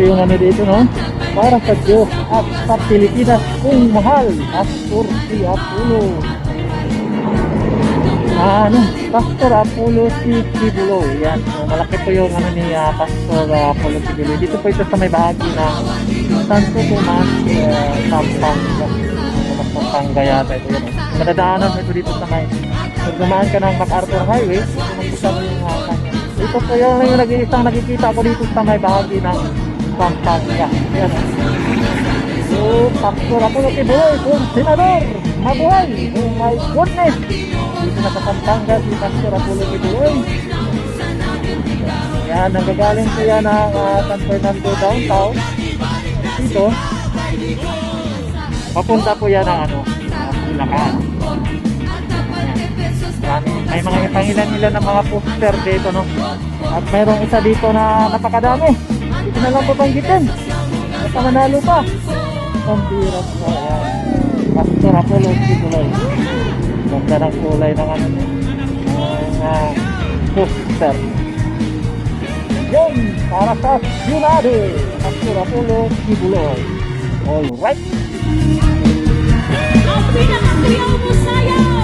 yung ano dito, no? Para sa Diyos at sa Pilipinas kung mahal, Pastor si Apollo. Pastor Apollo si Kibulo. Yan, so, malaki po yung ano ni Pastor Apollo Kibulo. Dito po ito sa may bahagi ng Santo Tomas, Pampanga. Pampanga yata ito yun. Madadaanan mo ito dito sa may, pag dumaan ka ng MacArthur Highway, makikita mo yung kanya. Ito po yung nag-iisang nakikita ko dito sa may bahagi ng Pampanga. Yan. So, Pastor Apollo Kibulo, kung senador, mabuhay! Oh my goodness! Dito na sa Pampanga si Pastor Apollo Kibulo. Yan, nanggagaling po yan ng San Fernando downtown. Dito, papunta po yan ng Bulacan. May mga ipangilan-ilan ng mga poster dito, no? At mayroong isa dito na napakadami. Dito na lang po banggitin. Basta manalo pa. Pambiras po, yan. Pastor Apollo Kibulo. Ganda ng kulay ng poster. Yan, para sa Senado, Pastor Apollo Kibulo. Alright. Ang pinakakriyaw mo saya.